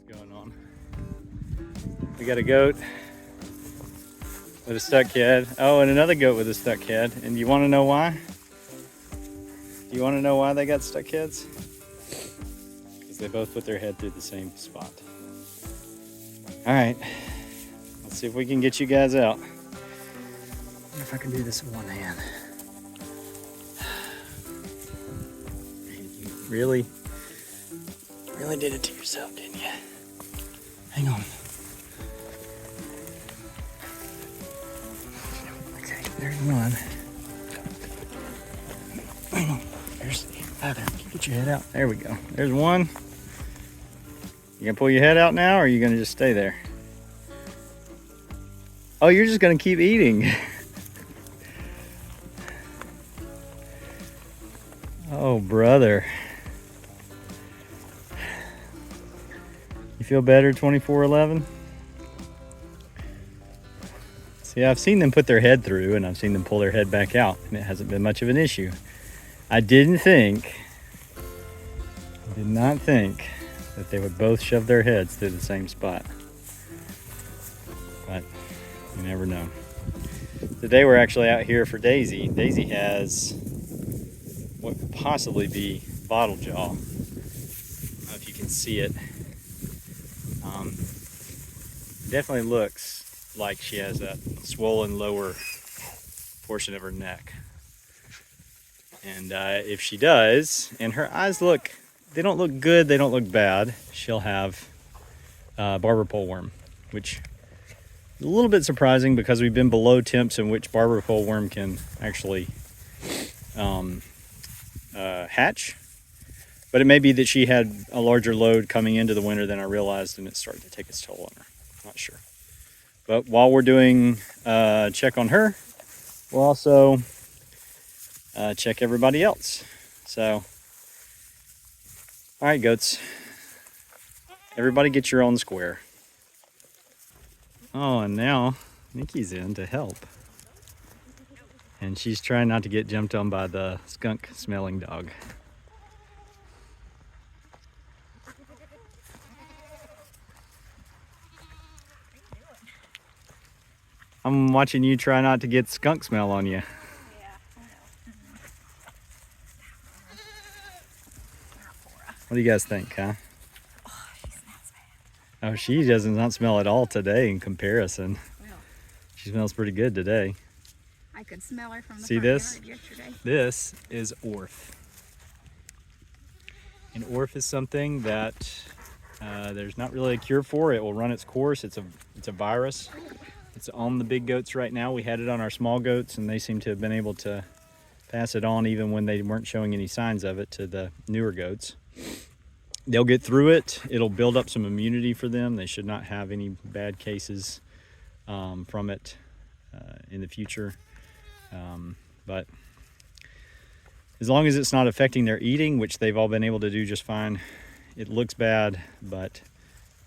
Going on. We got a goat with a stuck head. Oh, and another goat with a stuck head. And you want to know why? Do you want to know why they got stuck heads? Because they both put their head through the same spot. All right, let's see if we can get you guys out. I wonder if I can do this in one hand. Man, you really did it to yourself, didn't you? Hang on. Okay, there's one. Hang on. There's the other. Get your head out. There we go. There's one. You gonna pull your head out now, or are you gonna just stay there? Oh, you're just gonna keep eating. Oh, brother. You feel better, 2411? See, I've seen them put their head through and I've seen them pull their head back out, and it hasn't been much of an issue. I did not think that they would both shove their heads through the same spot. But you never know. Today we're actually out here for Daisy. Daisy has what could possibly be bottle jaw. I don't know if you can see it. Definitely looks like she has that swollen lower portion of her neck. And if she does, and her eyes they don't look good, they don't look bad, she'll have barber pole worm, which is a little bit surprising because we've been below temps in which barber pole worm can actually hatch. But it may be that she had a larger load coming into the winter than I realized, and it started to take its toll on her. Not sure. But while we're doing check on her, we'll also check everybody else. So, all right, goats. Everybody get your own square. Oh, and now Nikki's in to help. And she's trying not to get jumped on by the skunk smelling dog. I'm watching you try not to get skunk smell on you. What do you guys think, huh? Oh, she smells bad. Oh, she does not smell at all today in comparison. Well, she smells pretty good today. I could smell her from the See front this? yard yesterday. This is orf. And orf is something that there's not really a cure for. It will run its course. It's a virus. It's on the big goats right now. We had it on our small goats, and they seem to have been able to pass it on even when they weren't showing any signs of it to the newer goats. They'll get through it. It'll build up some immunity for them. They should not have any bad cases from it in the future. But as long as it's not affecting their eating, which they've all been able to do just fine, it looks bad, but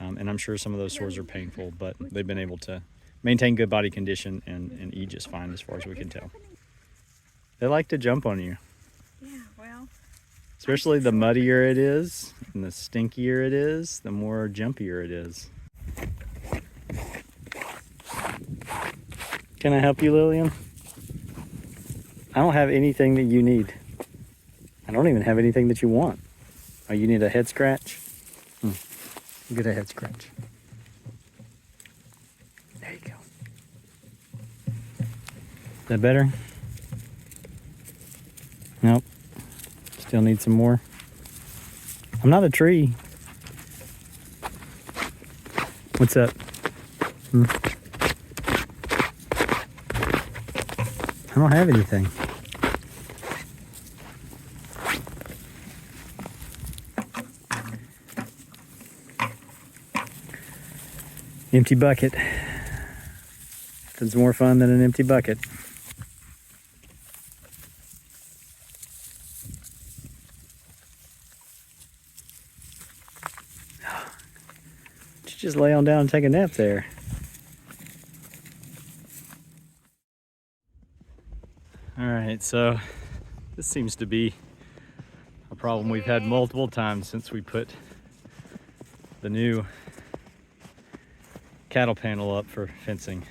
and I'm sure some of those sores are painful, but they've been able to maintain good body condition and eat just fine as far as we can tell. They like to jump on you. Yeah, well. Especially the muddier it is and the stinkier it is, the more jumpier it is. Can I help you, Lillian? I don't have anything that you need. I don't even have anything that you want. Oh, you need a head scratch? Get a head scratch. There you go. Is that better? Nope. Still need some more. I'm not a tree. What's up? I don't have anything. Empty bucket. It's more fun than an empty bucket. Just lay on down and take a nap there. All right, so this seems to be a problem we've had multiple times since we put the new cattle panel up for fencing.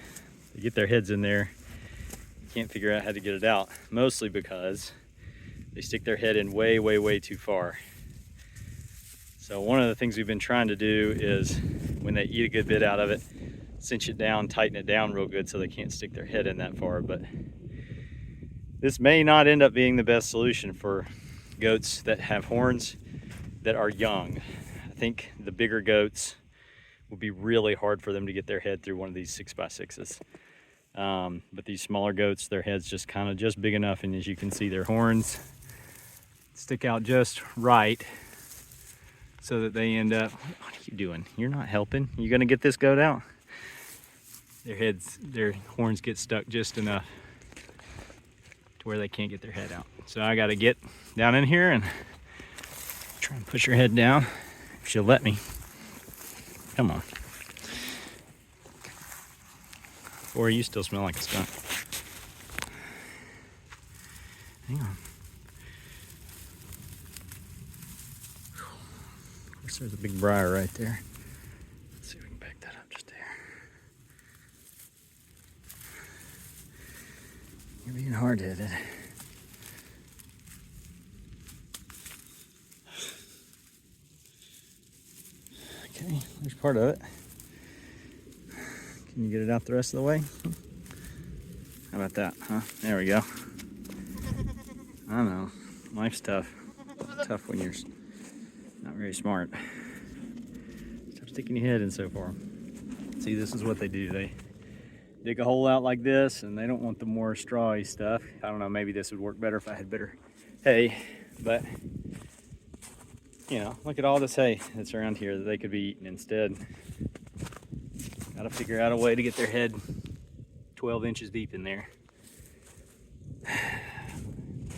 They get their heads in there, you can't figure out how to get it out, mostly because they stick their head in way, way, way too far. So one of the things we've been trying to do is, when they eat a good bit out of it, cinch it down, tighten it down real good so they can't stick their head in that far. But this may not end up being the best solution for goats that have horns that are young. I think the bigger goats will be really hard for them to get their head through one of these 6x6s. But these smaller goats, their head's just kind of just big enough, and as you can see, their horns stick out just right so that they end up, what are you doing? You're not helping. You gonna get this goat out? Their horns get stuck just enough to where they can't get their head out. So I gotta get down in here and try and push her head down, if she'll let me. Come on. Or you still smell like a skunk. Hang on. Of course, there's a big briar right there. Let's see if we can back that up just there. You're being hard-headed. Okay, there's part of it. Can you get it out the rest of the way? How about that, huh? There we go. I know, life's tough. Tough when you're not very smart. Stop sticking your head in so far. See, this is what they do. They dig a hole out like this, and they don't want the more strawy stuff. I don't know, maybe this would work better if I had better hay, but you know, look at all this hay that's around here that they could be eating instead. Gotta figure out a way to get their head 12 inches deep in there.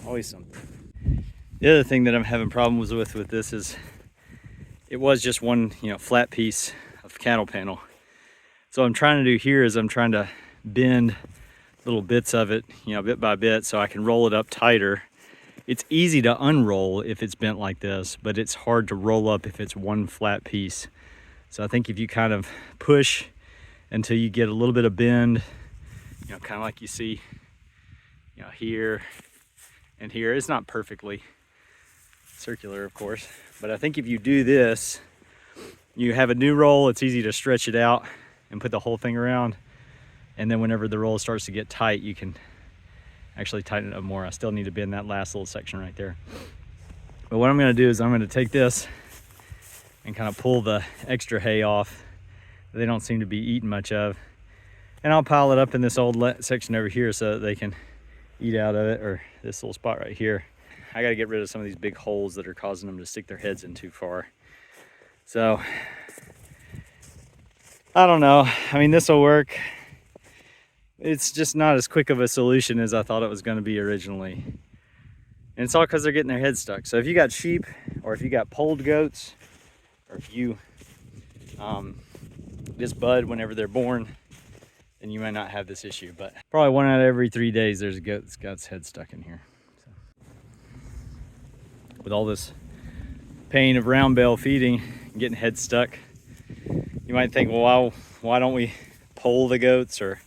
Always something. The other thing that I'm having problems with this is it was just one, flat piece of cattle panel. So what I'm trying to do here is I'm trying to bend little bits of it, bit by bit, so I can roll it up tighter. It's easy to unroll if it's bent like this, but it's hard to roll up if it's one flat piece. So I think if you kind of push until you get a little bit of bend, kind of like you see, here and here. It's not perfectly circular, of course, but I think if you do this, you have a new roll, it's easy to stretch it out and put the whole thing around. And then whenever the roll starts to get tight, you can actually tighten it up more. I still need to bend that last little section right there. But what I'm gonna do is I'm gonna take this and kind of pull the extra hay off that they don't seem to be eating much of. And I'll pile it up in this old section over here so that they can eat out of it, or this little spot right here. I gotta get rid of some of these big holes that are causing them to stick their heads in too far. So, I don't know. I mean, this will work. It's just not as quick of a solution as I thought it was gonna be originally. And it's all because they're getting their heads stuck. So if you got sheep, or if you got polled goats, or if you just bud whenever they're born, then you might not have this issue. But probably 1 out of every 3 days there's a goat that's got its head stuck in here. So, with all this pain of round bale feeding and getting heads stuck, you might think, well, why don't we poll the goats or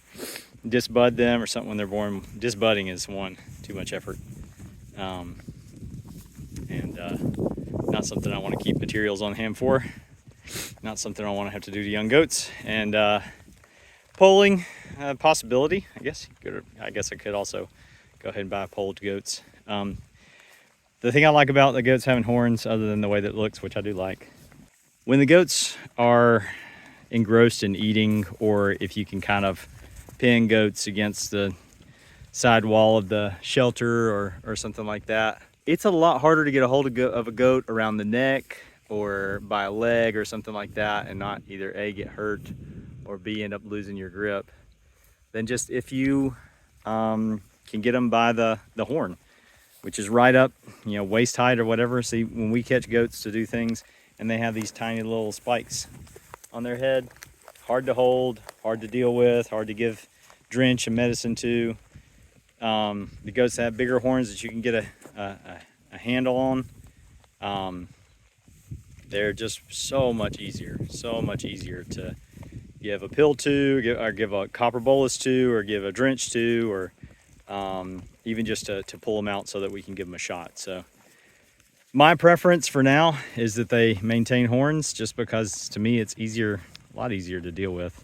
disbud them or something when they're born? Disbudding is too much effort, and not something I want to keep materials on hand for. Not something I want to have to do to young goats. And polling, possibility. I guess I could also go ahead and buy polled goats. The thing I like about the goats having horns, other than the way that it looks, which I do like, when the goats are engrossed in eating, or if you can kind of pin goats against the side wall of the shelter or something like that, it's a lot harder to get a hold of a goat around the neck or by a leg or something like that, and not either A, get hurt, or B, end up losing your grip, than just if you can get them by the horn, which is right up, waist height or whatever. See, when we catch goats to do things and they have these tiny little spikes on their head, hard to hold, hard to deal with, hard to give drench and medicine to. The goats that have bigger horns that you can get a handle on, they're just so much easier to give a pill to, or give a copper bolus to, or give a drench to, or even just to pull them out so that we can give them a shot. So my preference for now is that they maintain horns, just because to me it's easier, a lot easier to deal with.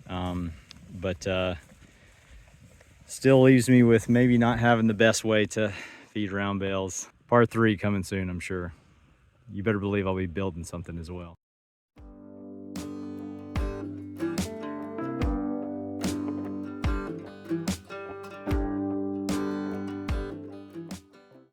But still leaves me with maybe not having the best way to feed round bales. Part 3 coming soon, I'm sure. You better believe I'll be building something as well.